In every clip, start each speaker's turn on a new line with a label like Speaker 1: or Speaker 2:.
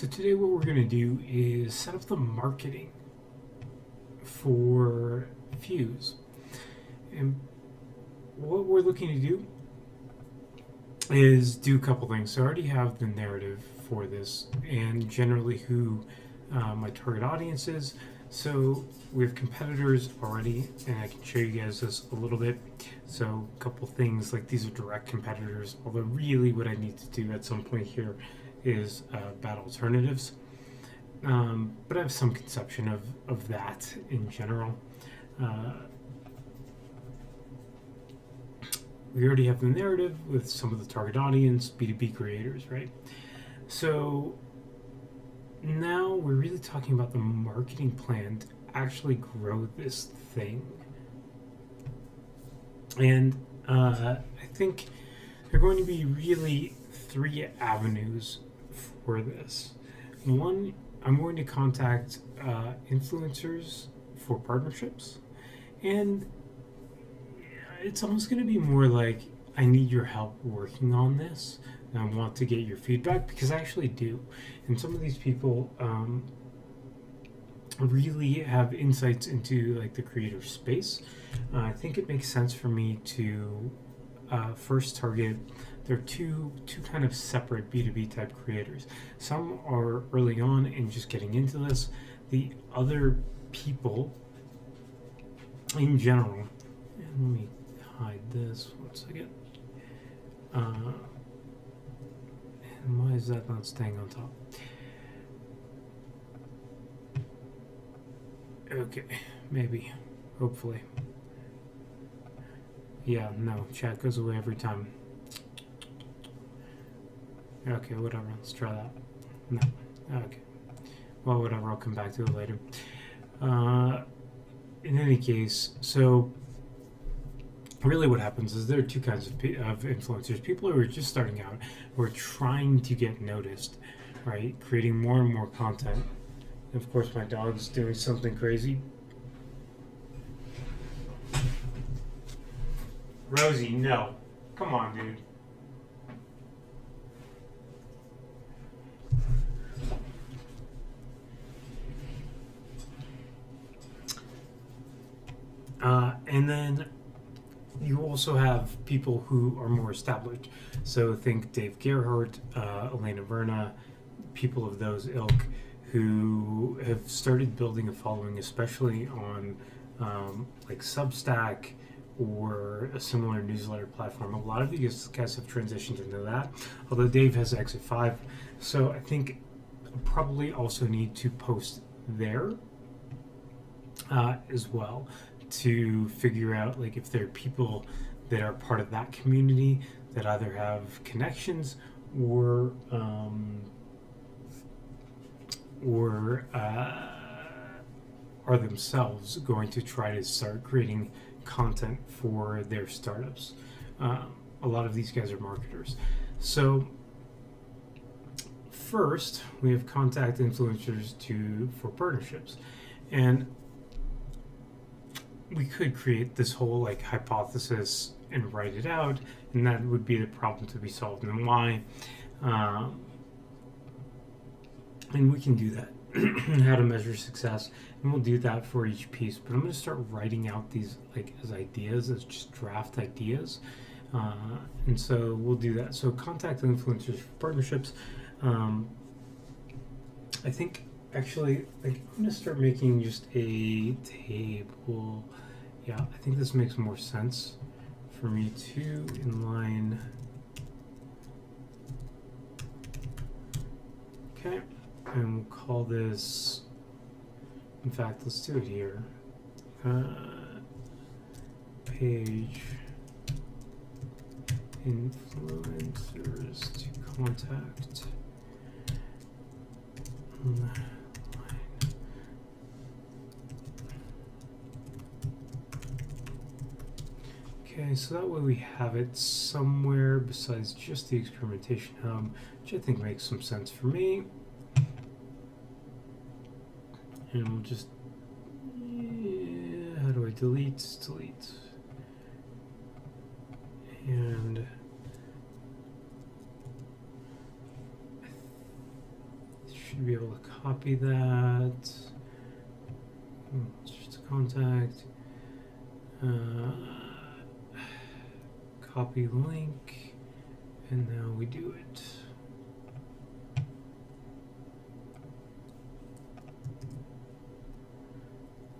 Speaker 1: So today what we're going to do is set up the marketing for Fuse. And what we're looking to do is do a couple things. So I already have the narrative for this and generally who my target audience is. So we have competitors already, and I can show you guys this a little bit. So a couple things, like these are direct competitors, although really what I need to do at some point here is bad alternatives. But I have some conception of that in general. We already have the narrative with some of the target audience, B2B creators, right? So now we're really talking about the marketing plan to actually grow this thing. And I think there are going to be really three avenues for this. One, I'm going to contact influencers for partnerships, and it's almost going to be more like I need your help working on this, and I want to get your feedback because I actually do. And some of these people really have insights into like the creator space. I think it makes sense for me to first target. There are two kind of separate B2B type creators. Some are early on and just getting into this. The other people in general, and let me hide this 1 second. And why is that not staying on top? Okay, maybe, hopefully. Yeah, no, chat goes away every time. Okay, whatever, let's try that. No, okay. Well, whatever, I'll come back to it later. In any case, so really what happens is there are two kinds of influencers. People who are just starting out, who are trying to get noticed, right? Creating more and more content. And of course, my dog's doing something crazy. Rosie, no. Come on, dude. And then you also have people who are more established. So think Dave Gerhardt, Elena Verna, people of those ilk who have started building a following, especially on like Substack or a similar newsletter platform. A lot of you guys have transitioned into that, although Dave has Exit 5. So I think I probably also need to post there as well, to figure out like if there are people that are part of that community that either have connections or are themselves going to try to start creating content for their startups. A lot of these guys are marketers. So first, we have contact influencers for partnerships, and we could create this whole like hypothesis and write it out, and that would be the problem to be solved and why. And we can do that. How to measure success, and we'll do that for each piece. But I'm going to start writing out these like as ideas, as just draft ideas, and so we'll do that. So contact influencers for partnerships. I think actually, like I'm going to start making just a table. Yeah, I think this makes more sense for me to inline. Okay. And we'll call this, in fact, let's do it here. Page influencers to contact. Okay, so that way we have it somewhere besides just the experimentation hub, which I think makes some sense for me. And we'll just, how do I delete? And should be able to copy that. Just a contact. Copy link, and now we do it.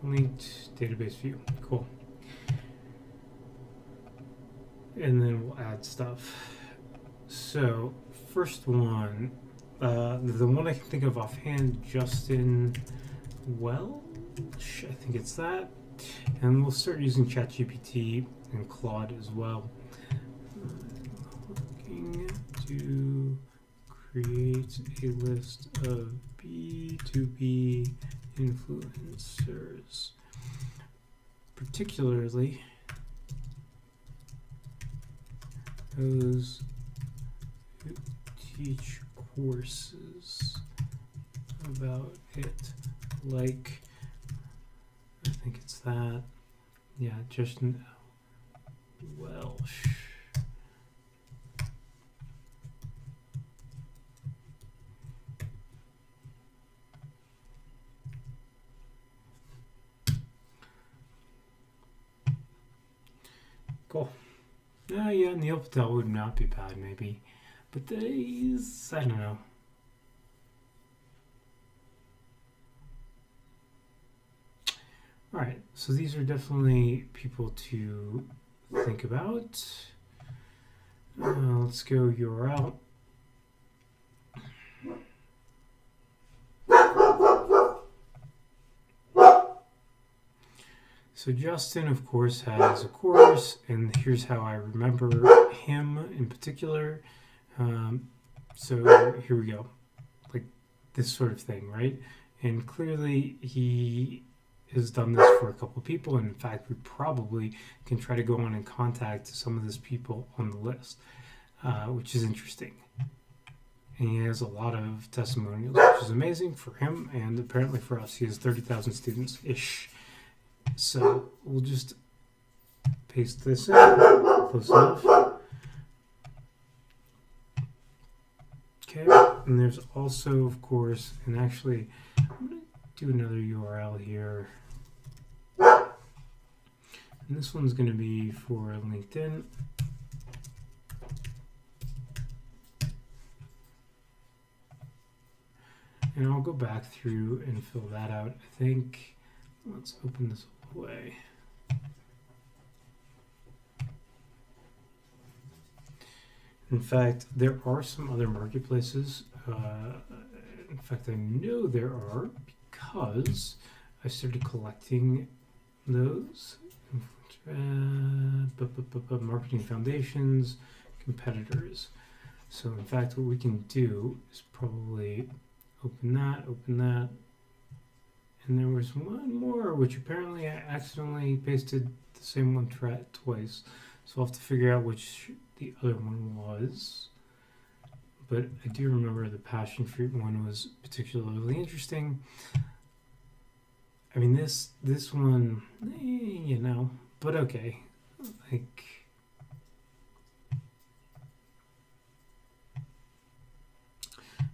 Speaker 1: Linked database view. Cool. And then we'll add stuff. So first one, the one I can think of offhand, Justin Welch, I think it's that. And we'll start using ChatGPT and Claude as well. Looking to create a list of B2B influencers, particularly those who teach courses about it, like, I think it's that, yeah, Justin Welsh. Cool. Yeah, Neil Patel would not be bad, maybe. But these, I don't know. All right, so these are definitely people to think about. Let's go URL. So Justin, of course, has a course, and here's how I remember him in particular. So here we go, like this sort of thing, right? And clearly he has done this for a couple of people, and in fact, we probably can try to go on and contact some of these people on the list, which is interesting. And he has a lot of testimonials, which is amazing for him, and apparently for us. He has 30,000 students-ish. So we'll just paste this in, close enough. Okay, and there's also, of course, and actually, I'm going to do another URL here. And this one's going to be for LinkedIn. And I'll go back through and fill that out. I think, let's open this away. In fact, there are some other marketplaces. In fact, I know there are because I started collecting those. Marketing foundations, competitors. So in fact, what we can do is probably open that, and there was one more, which apparently I accidentally pasted the same one twice. So I'll have to figure out which the other one was. But I do remember the passion fruit one was particularly interesting. I mean, this one, you know, but okay. Like,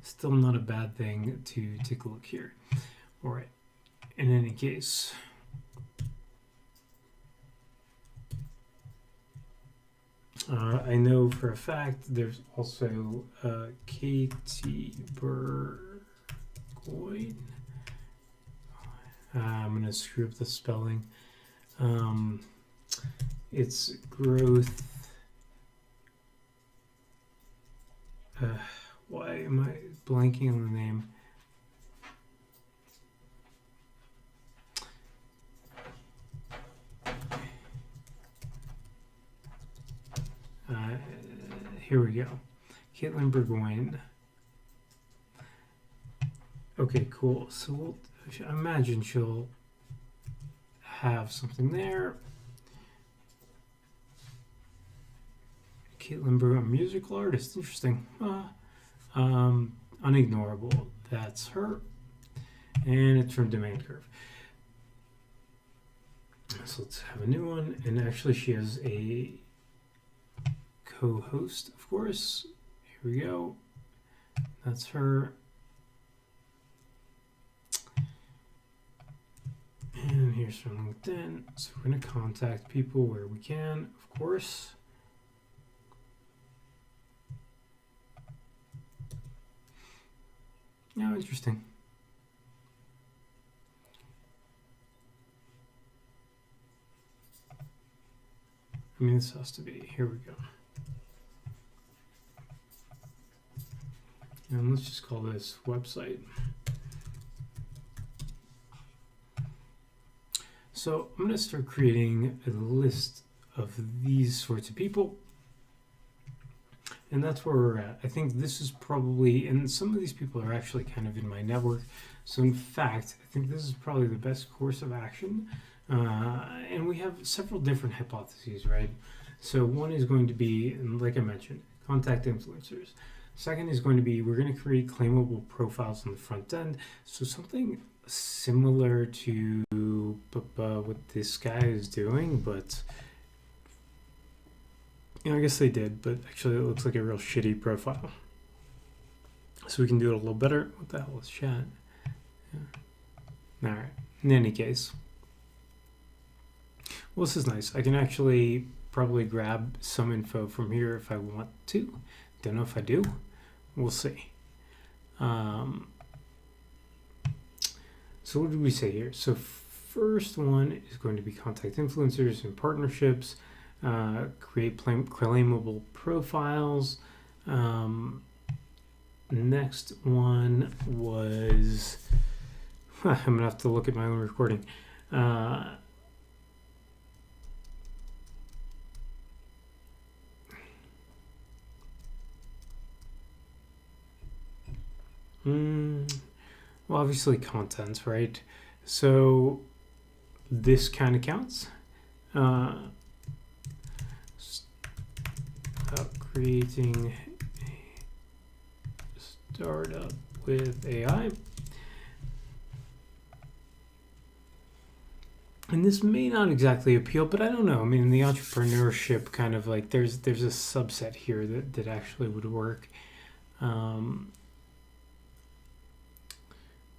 Speaker 1: still not a bad thing to take a look here. All right. In any case, I know for a fact there's also Katie Burgoyne. I'm going to screw up the spelling. It's growth. Why am I blanking on the name? Here we go. Caitlin Burgoyne. Okay, cool. So I imagine she'll have something there. Caitlin Burgoyne, musical artist. Interesting. Unignorable. That's her. And it's from Demand Curve. So let's have a new one. And actually, she has a co-host, of course. Here we go. That's her. Here's from LinkedIn. So we're going to contact people where we can, of course. Oh, interesting. I mean, this has to be. Here we go. And let's just call this website. So I'm going to start creating a list of these sorts of people. And that's where we're at. I think this is probably, and some of these people are actually kind of in my network. So in fact, I think this is probably the best course of action. And we have several different hypotheses, right? So one is going to be, and like I mentioned, contact influencers. Second is going to be, we're going to create claimable profiles on the front end. So something similar to what this guy is doing, but I guess they did, but actually it looks like a real shitty profile. So we can do it a little better. What the hell is chat? Yeah. All right. In any case, well, this is nice. I can actually probably grab some info from here if I want to. Don't know if I do. We'll see. So what did we say here? So first one is going to be contact influencers and partnerships, create claimable profiles. Next one was, I'm going to have to look at my own recording. Well, obviously contents, right? So this kind of counts. Creating a startup with AI. And this may not exactly appeal, but I don't know. I mean, the entrepreneurship kind of like, there's a subset here that actually would work.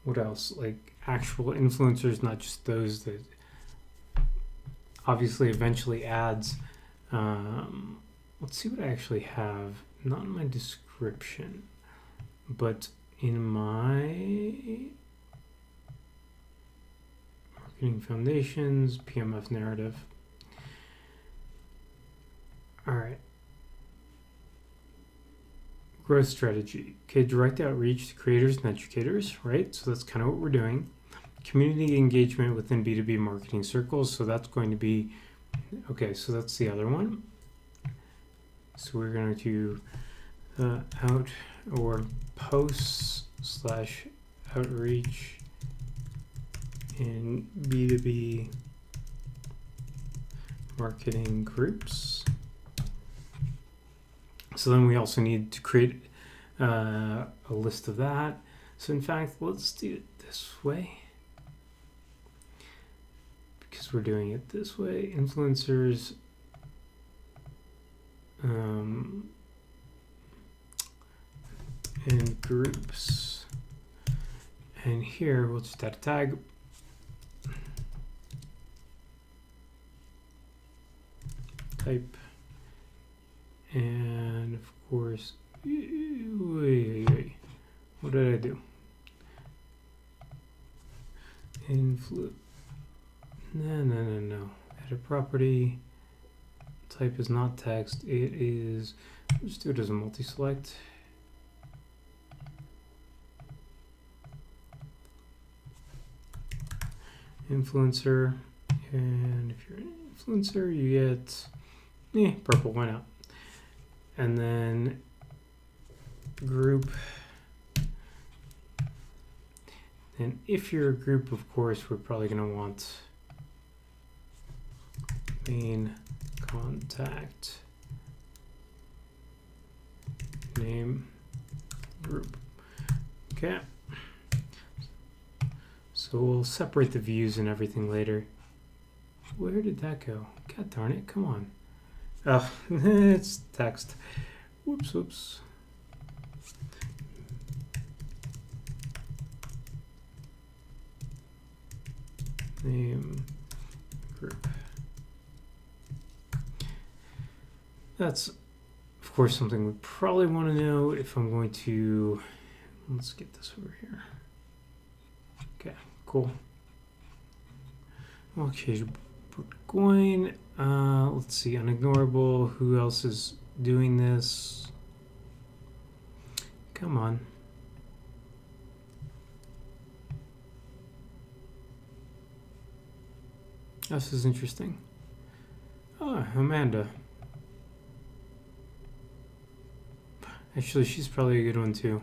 Speaker 1: What else? Like actual influencers, not just those that obviously eventually ads. Let's see what I actually have. Not in my description, but in my marketing foundations, PMF narrative. All right. Growth strategy. Okay, direct outreach to creators and educators, right? So that's kind of what we're doing. Community engagement within B2B marketing circles. So that's going to be, okay, so that's the other one. So we're going to out or posts / outreach in B2B marketing groups. So then we also need to create a list of that. So in fact, let's do it this way. Because we're doing it this way. Influencers. And groups. And here we'll just add a tag. Type. And of course, wait. What did I do? No. Edit property. Type is not text. It is, let's do it as a multi-select. Influencer. And if you're an influencer, you get purple, why not? And then group. And if you're a group, of course, we're probably going to want main contact name group. Okay. So we'll separate the views and everything later. Where did that go? God darn it, come on. Oh, it's text. Whoops. Name group. That's, of course, something we probably want to know if I'm going to, let's get this over here. Okay, cool. Okay, going, let's see, unignorable, who else is doing this? Come on. This is interesting. Oh, Amanda. Actually, she's probably a good one too.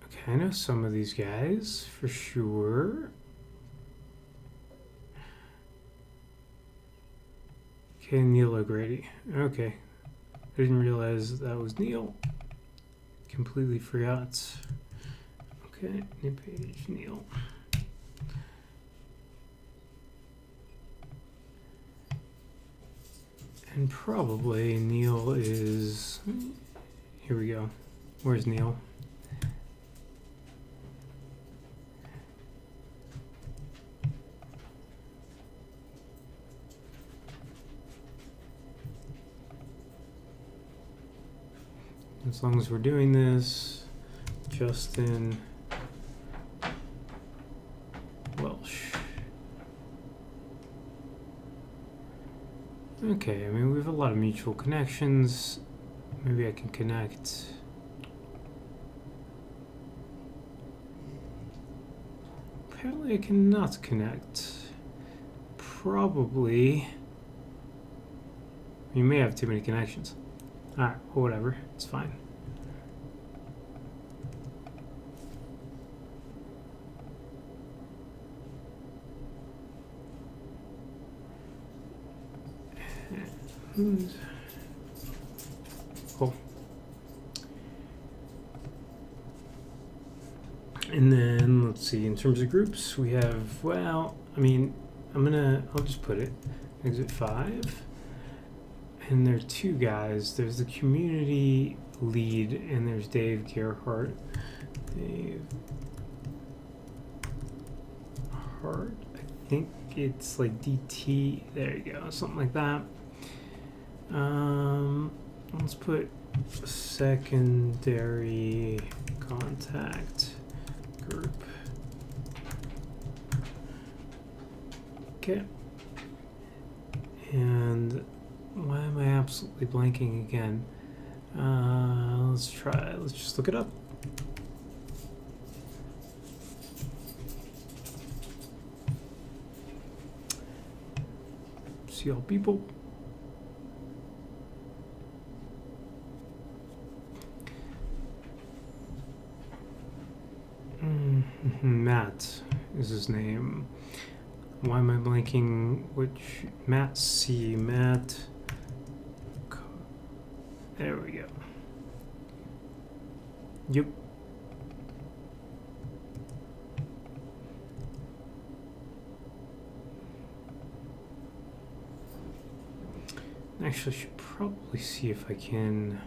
Speaker 1: Okay, I know some of these guys for sure. Okay, Neil O'Grady. Okay. I didn't realize that was Neil. Completely forgot. Okay, new page, Neil. And probably Neil is, here we go. Where's Neil? As long as we're doing this, Justin Welsh. Okay, I mean, we have a lot of mutual connections. Maybe I can connect. Apparently I cannot connect. Probably. You may have too many connections. Alright, well, whatever. It's fine. Cool. And then let's see, in terms of groups, we have, well, I mean, I'll just put it, exit 5. And there are two guys. There's the community lead and there's Dave Gerhardt. Dave Hart, I think it's like DT, there you go, something like that. Let's put secondary contact group. Okay. And why am I absolutely blanking again? Let's just look it up. See all people. Matt is his name. Why am I blanking? Which Matt C. Matt. There we go. Yep. Actually, I should probably see if I can.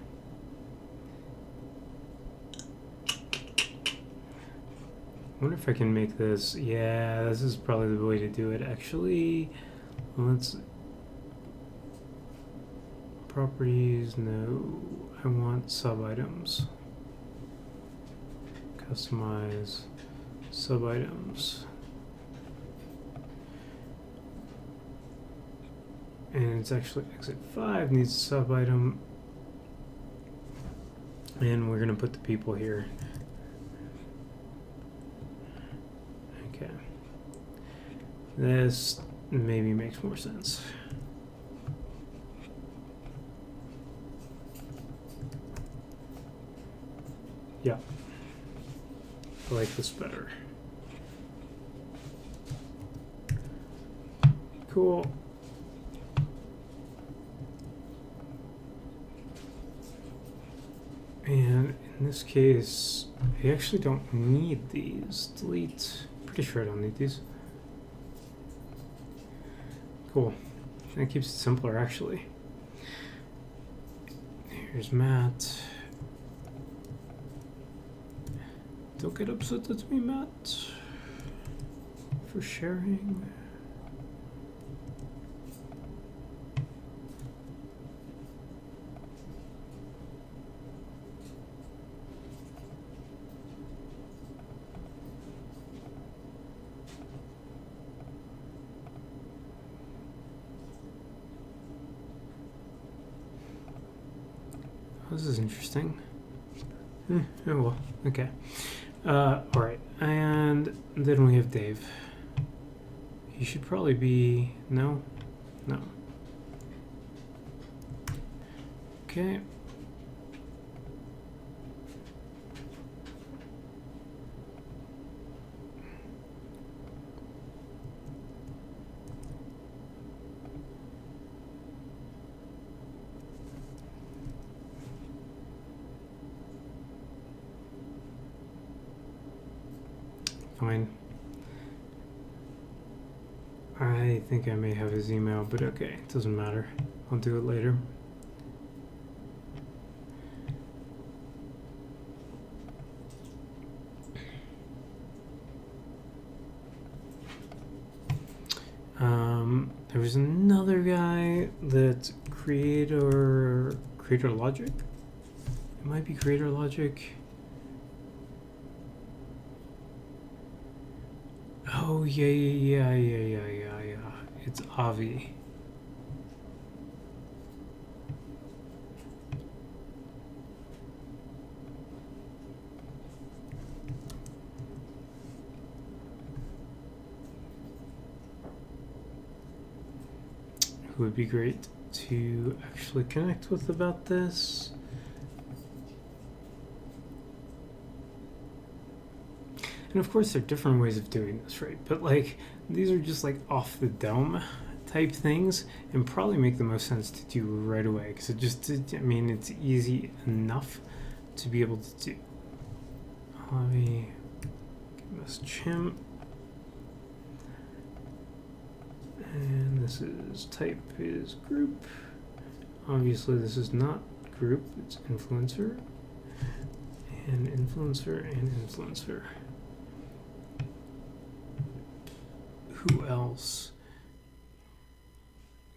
Speaker 1: I wonder if I can make this. Yeah, this is probably the way to do it. Actually, let's. Properties, no. I want sub items. Customize sub items. And it's actually exit 5 needs a sub item. And we're going to put the people here. Okay. This maybe makes more sense. Yeah. I like this better. Cool. And in this case, I actually don't need these. Delete. Pretty sure I don't need these. Cool. That keeps it simpler, actually. Here's Matt. Don't get upset at me, Matt, for sharing. This is interesting. Oh well, okay. Alright, and then we have Dave. He should probably be... No? No. Okay. Fine. I think I may have his email, but okay, it doesn't matter. I'll do it later. There was another guy that's Creator Logic. It might be Creator Logic. Oh yeah. It's Avi. Who would be great to actually connect with about this. And of course, there are different ways of doing this, right? But like, these are just like off the dome type things, and probably make the most sense to do right away, because it's easy enough to be able to do. Let me message him. And this is type is group. Obviously, this is not group, it's influencer. And influencer and influencer. Who else?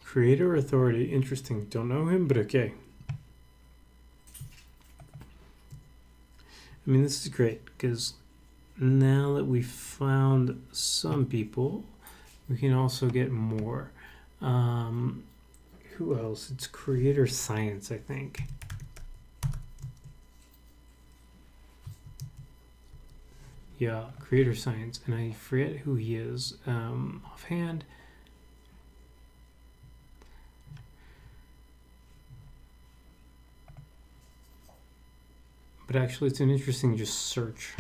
Speaker 1: Creator authority. Interesting. Don't know him, but okay. I mean, this is great because now that we've found some people, we can also get more. Who else? It's Creator Science, I think. Yeah, Creator Science, and I forget who he is offhand. But actually, it's an interesting just search.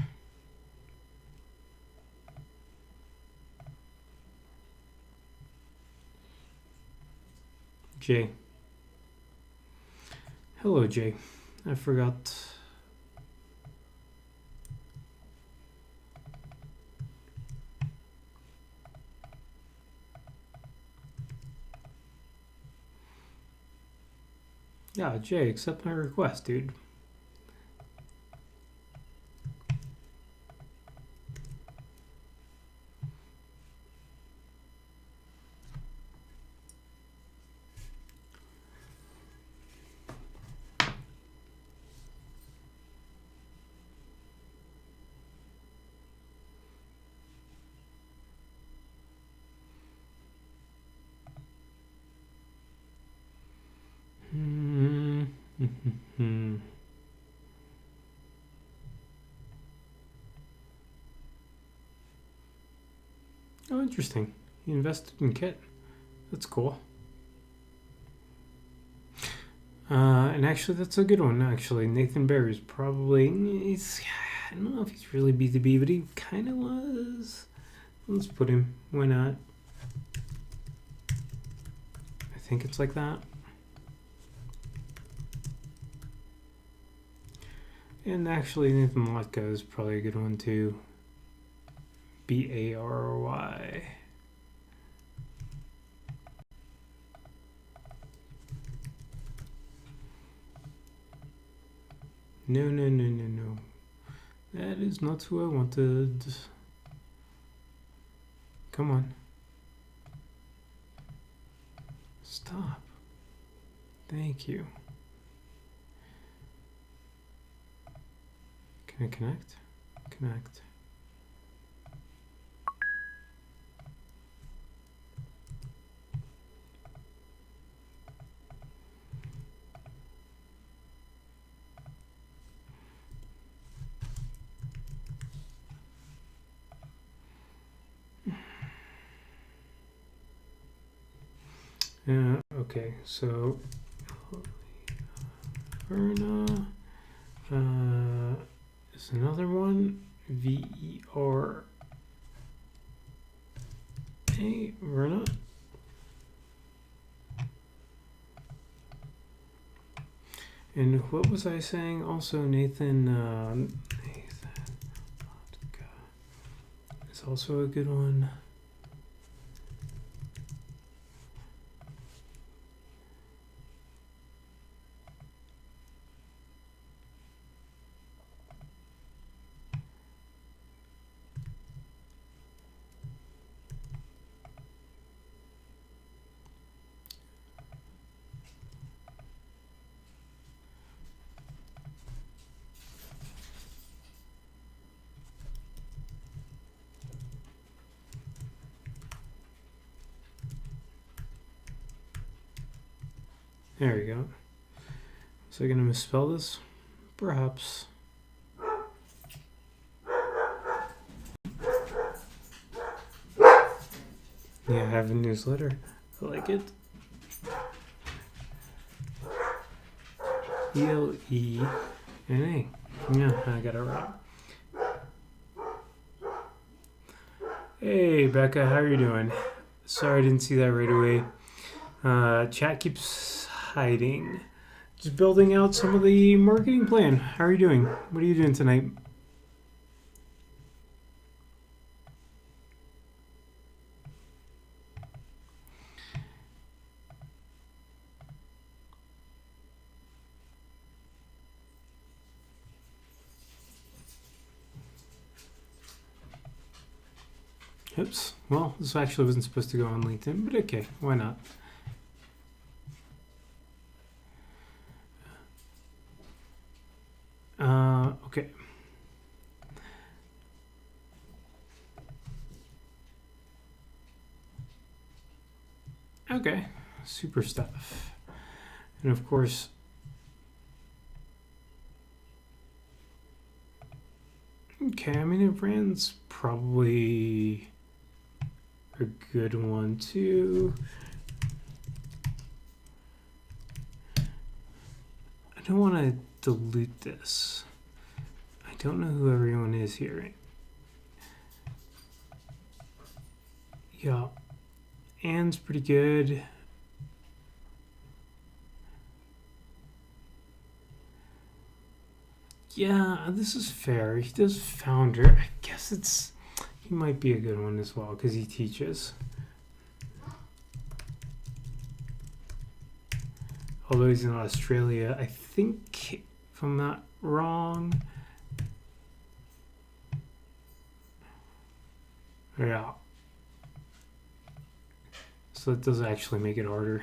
Speaker 1: Jay. Hello, Jay. I forgot. Yeah, Jay, accept my request, dude. Oh, interesting. He invested in Kit. That's cool. And actually, that's a good one, actually. Nathan Barry's probably... I don't know if he's really B2B, but he kind of was. Let's put him. Why not? I think it's like that. And actually, Nathan Lotka is probably a good one, too. Barry. No. That is not who I wanted. Come on. Stop. Thank you. Can I connect? Connect. Okay, so Verna is another one. VERA, Verna. And what was I saying? Also, Nathan is also a good one. There we go. Was I going to misspell this? Perhaps. Yeah, I have a newsletter. I like it. ELENA. Yeah, I got it right. Hey, Becca, how are you doing? Sorry I didn't see that right away. Chat keeps hiding. Just building out some of the marketing plan. How are you doing? What are you doing tonight? Oops. Well, this actually wasn't supposed to go on LinkedIn, but okay, why not? Okay. Okay, super stuff. And of course, okay, I mean, brand's probably a good one too. I don't want to dilute this. I don't know who everyone is here. Yeah, Anne's pretty good. Yeah, this is fair. He does founder. I guess he might be a good one as well because he teaches. Although he's in Australia, I think, if I'm not wrong. Yeah. So that does actually make it harder.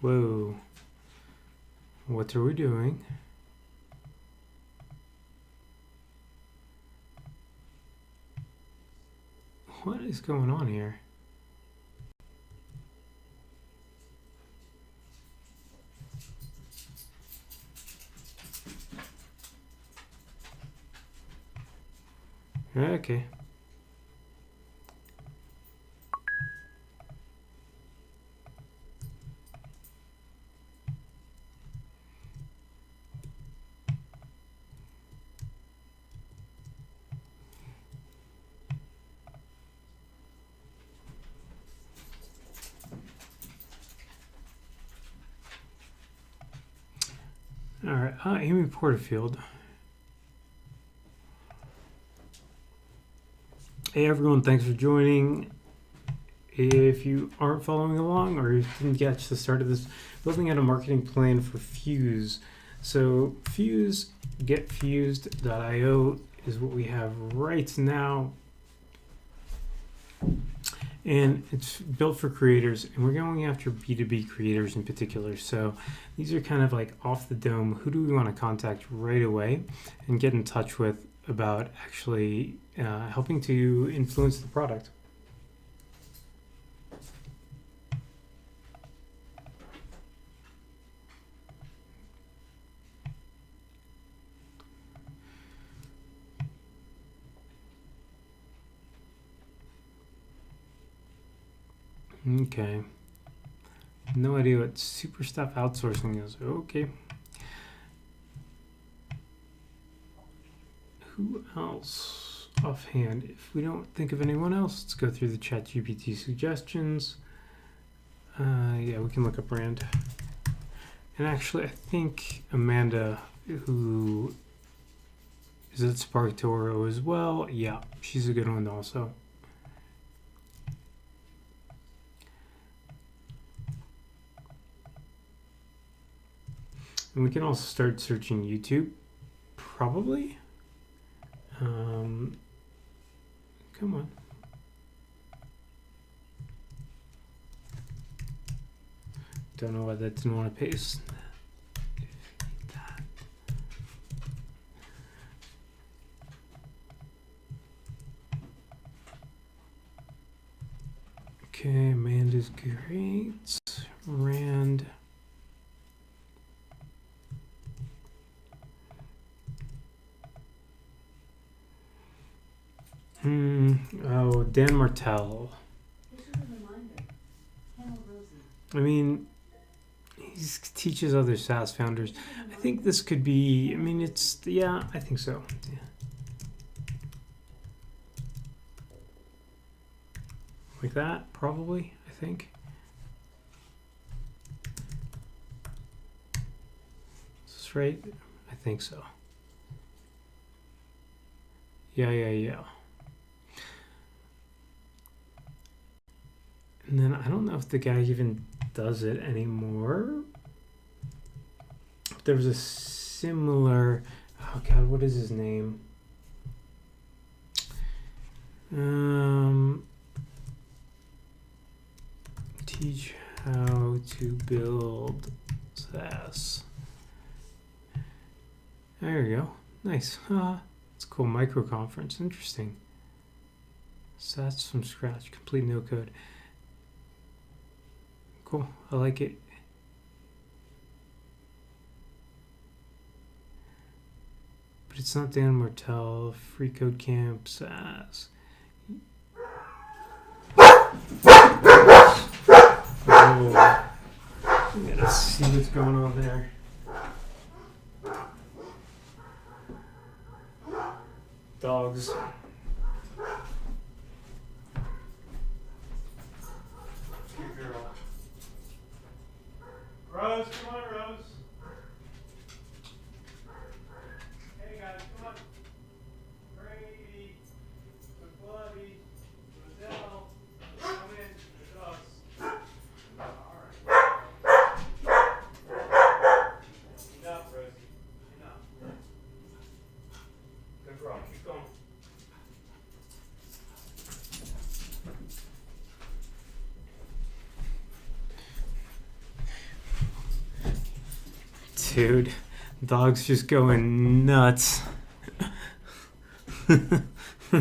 Speaker 1: Whoa. What are we doing? What is going on here? Okay. All right, Amy Porterfield. Hey everyone, thanks for joining. if you aren't following along or you didn't catch the start of this, building out a marketing plan for Fuse. So Fuse, getfused.io is what we have right now. And it's built for creators, and we're going after B2B creators in particular. So these are kind of like off the dome. Who do we want to contact right away and get in touch with about actually helping to influence the product? Okay. No idea what super stuff outsourcing is. Okay. Who else offhand? If we don't think of anyone else, let's go through the ChatGPT suggestions. Yeah, we can look up brand. And actually, I think Amanda, who is at SparkToro as well, yeah, she's a good one also. And we can also start searching YouTube, probably. Come on. Don't know why that didn't want to paste. Okay, Amanda's great. Rand. Oh, Dan Martell. I mean, he teaches other SaaS founders. I think this could be, I mean, it's, yeah, I think so. Yeah. Like that, probably, I think. Is this right? I think so. Yeah. And then I don't know if the guy even does it anymore. There was a similar, oh God, what is his name? Teach how to build SaaS. There you go. Nice. It's a cool micro conference. Interesting. SaaS from scratch, complete no code. Cool. I like it. But it's not Dan Martell. Free Code Camp SaaS. Oh, we gotta see what's going on there. Dogs. Good girl. Rose, come on, Rose. Hey guys, come on. Brady, McBloody, Roselle, come in. The dogs. Alright. Enough, Rosie. Enough. Good girl. Keep going. Dude, dog's just going nuts. The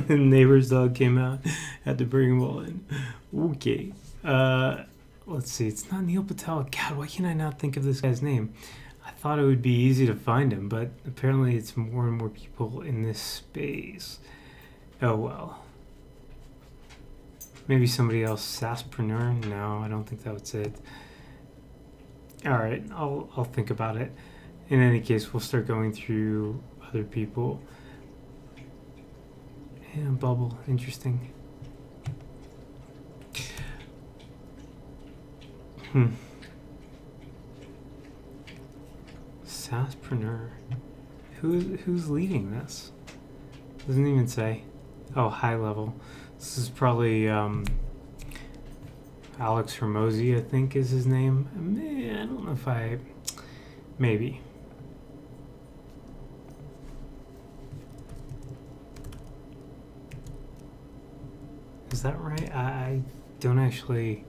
Speaker 1: neighbor's dog came out, had to bring him all in. Okay. Let's see. It's not Neil Patel. God, why can't I not think of this guy's name? I thought it would be easy to find him, but apparently it's more and more people in this space. Oh well. Maybe somebody else. SaaSpreneur? No, I don't think that was it. All right, I'll think about it. In any case, we'll start going through other people. Yeah, Bubble, interesting. SaaSpreneur. Who's leading this? Doesn't even say. Oh, high level. This is probably Alex Hermosi, I think is his name. I don't know if maybe. Is that right? I don't actually.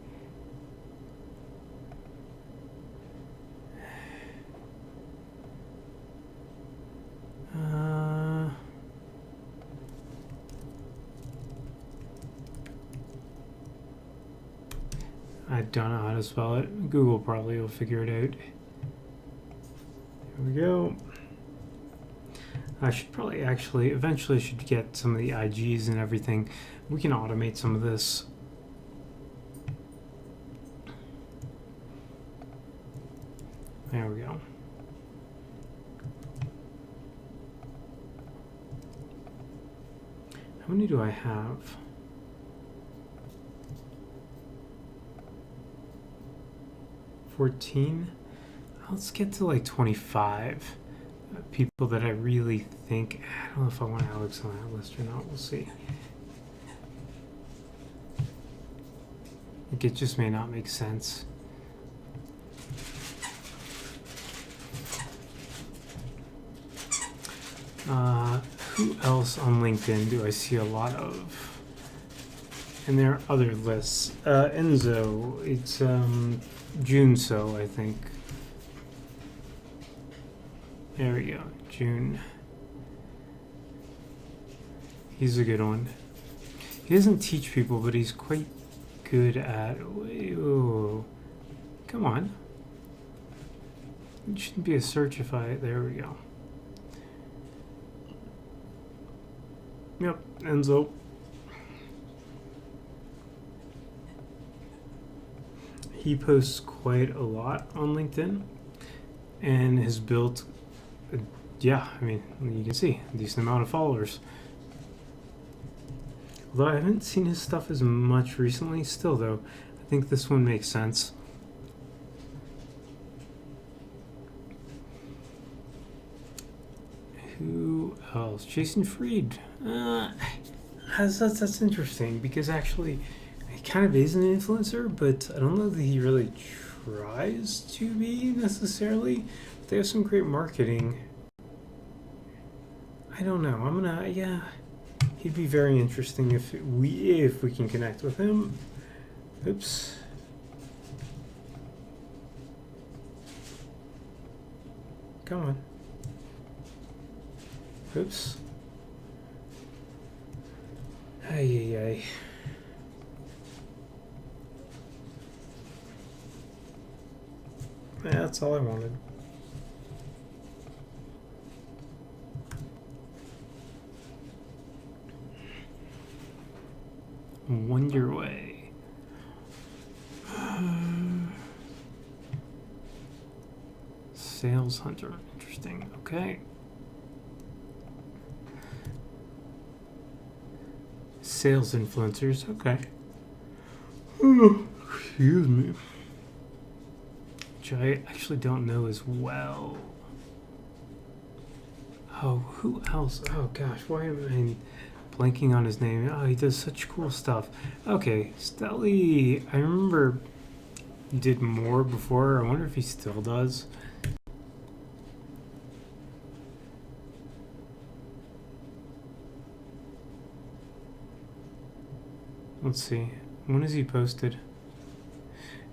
Speaker 1: I don't know how to spell it. Google probably will figure it out. Here we go. I should probably eventually should get some of the IGs and everything. We can automate some of this. There we go. How many do I have? 14. Let's get to like 25 people that I really think. I don't know if I want Alex on that list or not. We'll see. It just may not make sense. Who else on LinkedIn do I see a lot of? And there are other lists. Enzo, it's Junso, I think. There we go, June. He's a good one. He doesn't teach people, but he's quite good at. Ooh, come on. It shouldn't be a search if I. There we go. Yep, Enzo. He posts quite a lot on LinkedIn and has built, yeah, I mean, you can see, a decent amount of followers. Although I haven't seen his stuff as much recently, still though, I think this one makes sense. Who else? Jason Fried. That's interesting because actually he kind of is an influencer, but I don't know that he really tries to be necessarily. But they have some great marketing. I don't know. Yeah. He'd be very interesting if we can connect with him. Oops. Come on. Oops. Ay. Yeah, that's all I wanted. Wonder Way. Sales Hunter. Interesting. Okay. Sales influencers. Okay. Excuse me. Which I actually don't know as well. Oh, who else? Oh gosh, why am I blanking on his name? Oh, he does such cool stuff. Okay, Stelly. I remember he did more before. I wonder if he still does. Let's see. When is he posted?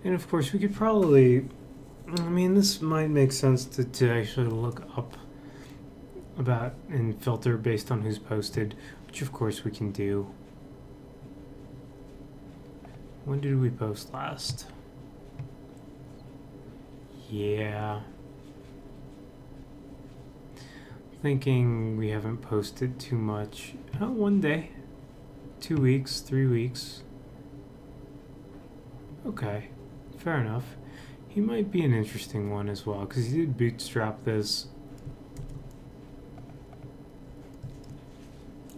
Speaker 1: And of course, we could probably. I mean, this might make sense to actually look up about and filter based on who's posted, which of course we can do. When did we post last? Yeah. Thinking we haven't posted too much. Oh, 1 day. 2 weeks, 3 weeks. Okay, fair enough. He might be an interesting one as well, because he did bootstrap this.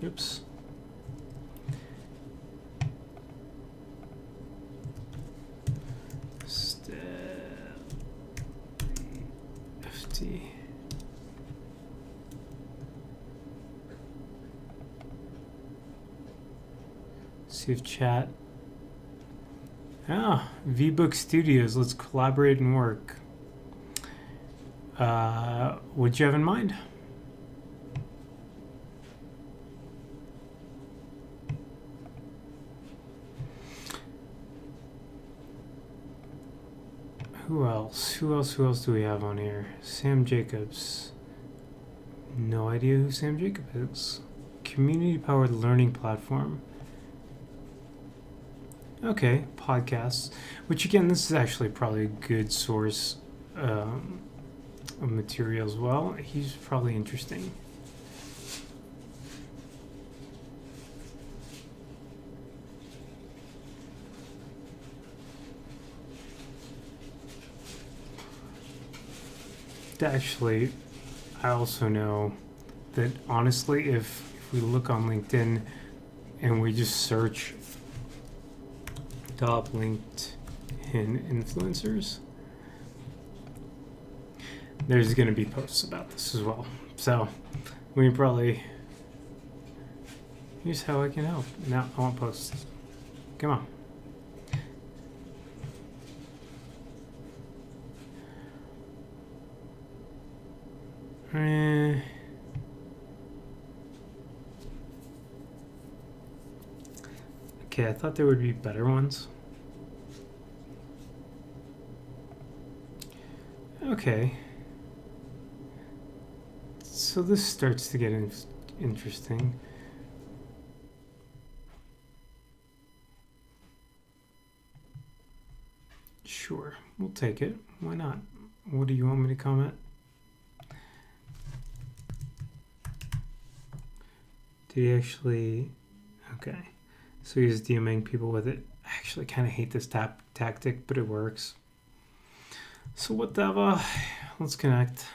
Speaker 1: Oops. FT. See if chat VBook Studios. Let's collaborate and work. What'd you have in mind? Who else? Who else do we have on here? Sam Jacobs. No idea who Sam Jacobs is. Community-powered learning platform. Okay, podcasts. Which again, this is actually probably a good source of material as well. He's probably interesting. Actually, I also know that honestly, if we look on LinkedIn and we just search top LinkedIn influencers, there's going to be posts about this as well. So we probably, here's how I can help. Now I want posts. Come on. Okay, I thought there would be better ones. Okay. So this starts to get interesting. Sure, we'll take it. Why not? What do you want me to comment? Did he actually... Okay. So he's DMing people with it. I actually kind of hate this tactic, but it works. So whatever. Let's connect.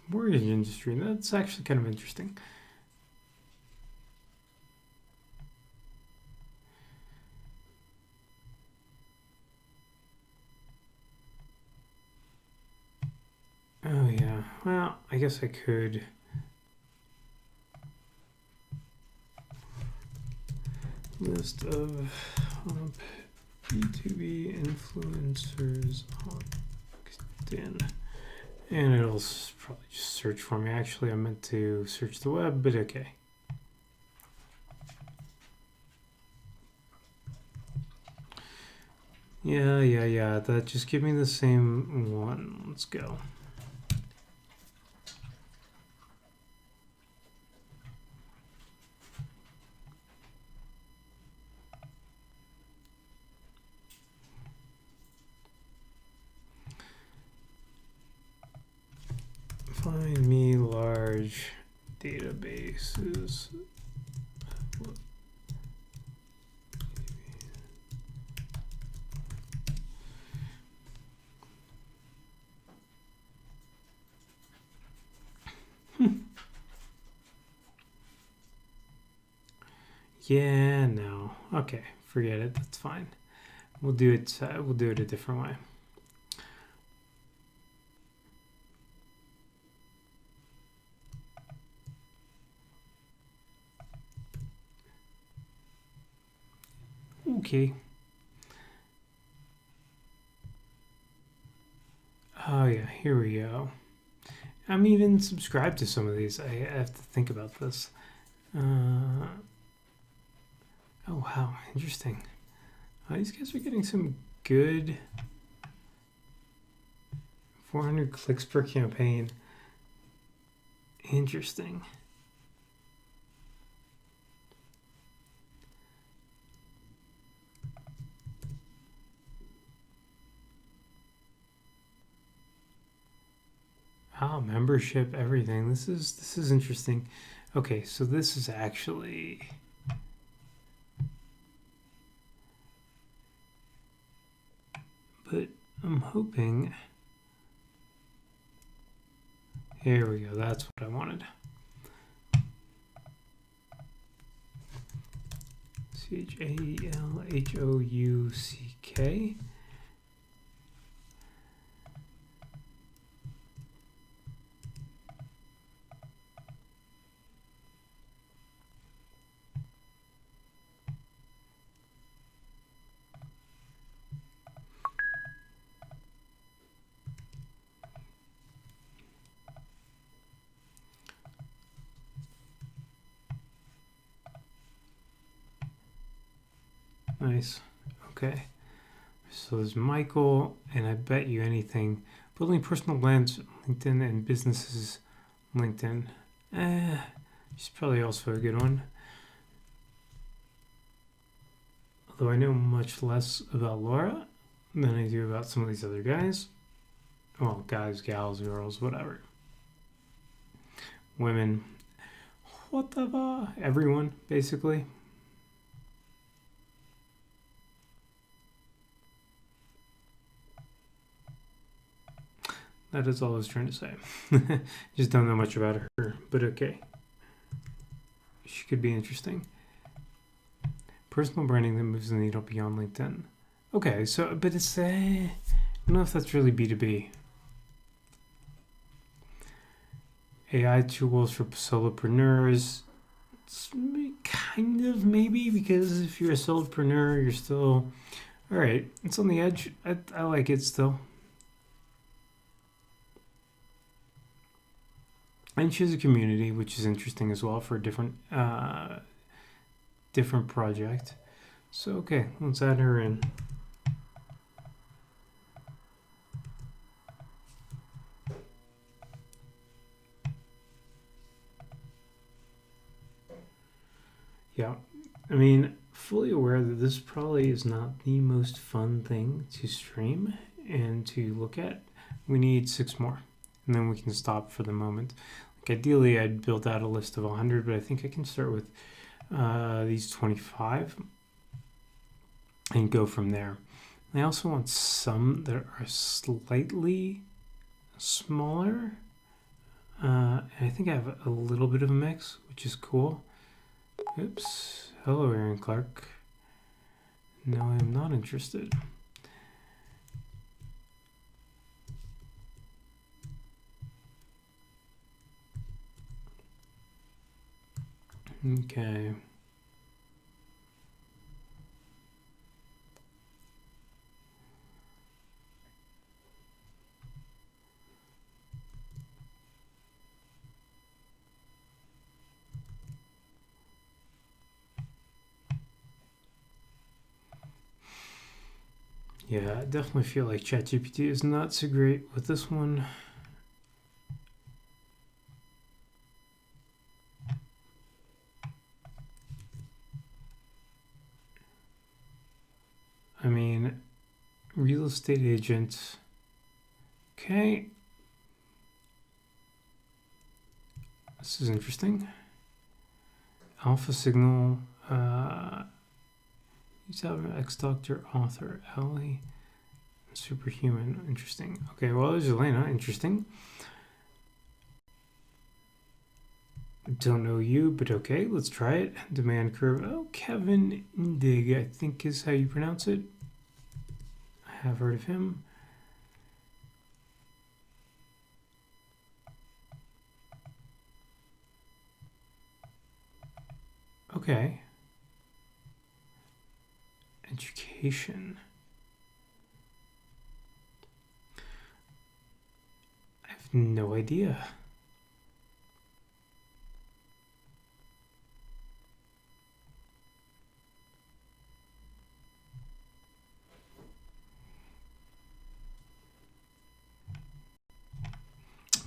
Speaker 1: Mortgage industry. That's actually kind of interesting. Oh yeah. Well, I guess I could. List of B2B influencers on LinkedIn. And it'll probably just search for me. Actually, I meant to search the web, but okay. Yeah. That just give me the same one. Let's go. Find me large databases. Yeah, no. Okay, forget it. That's fine. We'll do it. We'll do it a different way. Okay. Oh yeah, here we go. I'm even subscribed to some of these. I have to think about this. Oh wow, interesting. These guys are getting some good 400 clicks per campaign. Interesting. Membership, everything. This is interesting. Okay, so this is actually but I'm hoping Here we go. That's what I wanted. CHAELHOUCK. Nice. Okay. So there's Michael, and I bet you anything. Building personal brands, LinkedIn, and businesses, LinkedIn. She's probably also a good one. Although I know much less about Laura than I do about some of these other guys. Well, guys, gals, girls, whatever. Women. Whatever. Everyone, basically. That is all I was trying to say. Just don't know much about her, but okay. She could be interesting. Personal branding that moves the needle beyond LinkedIn. Okay, so, but it's, I don't know if that's really B2B. AI tools for solopreneurs. It's kind of maybe, because if you're a solopreneur, you're still, all right, it's on the edge. I like it still. And she has a community, which is interesting as well for a different project. So, okay, let's add her in. Yeah, I mean, fully aware that this probably is not the most fun thing to stream and to look at. We need 6 more, and then we can stop for the moment. Like ideally, I'd build out a list of 100, but I think I can start with these 25 and go from there. I also want some that are slightly smaller. And I think I have a little bit of a mix, which is cool. Oops. Hello, Aaron Clark. No, I'm not interested. Okay. Yeah, I definitely feel like ChatGPT is not so great with this one. I mean, real estate agent. Okay. This is interesting. Alpha Signal. He's an ex-doctor, author, Ellie. Superhuman. Interesting. Okay, well, there's Elena. Interesting. Don't know you, but okay, let's try it. Demand curve. Oh, Kevin Dig, I think is how you pronounce it. I have heard of him. Okay. Education. I have no idea.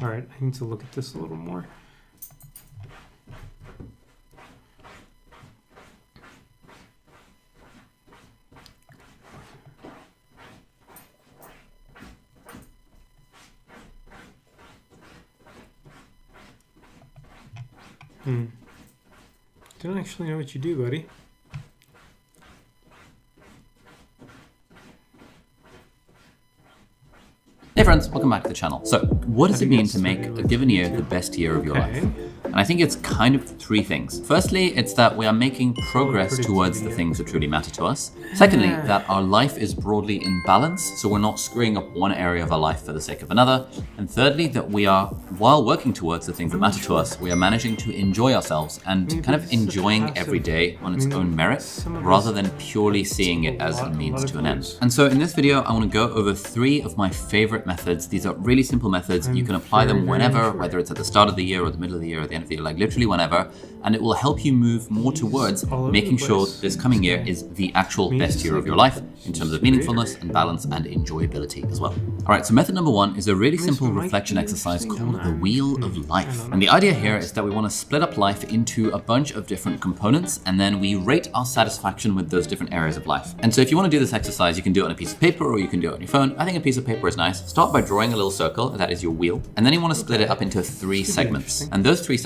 Speaker 1: All right, I need to look at this a little more. Don't actually know what you do, buddy.
Speaker 2: Hey friends, welcome back to the channel. So what does it mean to make a given year the best year of your life? And I think it's kind of three things. Firstly, it's that we are making progress towards the things that truly matter to us. Secondly, that our life is broadly in balance, so we're not screwing up one area of our life for the sake of another. And thirdly, that we are, while working towards the things that matter to us, we are managing to enjoy ourselves and kind of enjoying every day on its own merit, rather than purely seeing it as a means to an end. And so in this video, I want to go over 3 of my favorite methods. These are really simple methods. You can apply them whenever, whether it's at the start of the year or the middle of the year or the end of the year, like literally whenever, and it will help you move more towards making sure this coming year is the actual best year of your life in terms of meaningfulness and balance and enjoyability as well. All right, so method number 1 is a really simple reflection exercise called the Wheel of Life. And the idea here is that we want to split up life into a bunch of different components, and then we rate our satisfaction with those different areas of life. And so if you want to do this exercise, you can do it on a piece of paper or you can do it on your phone. I think a piece of paper is nice. Start by drawing a little circle, that is your wheel, and then you want to split it up into 3 segments. And those 3 segments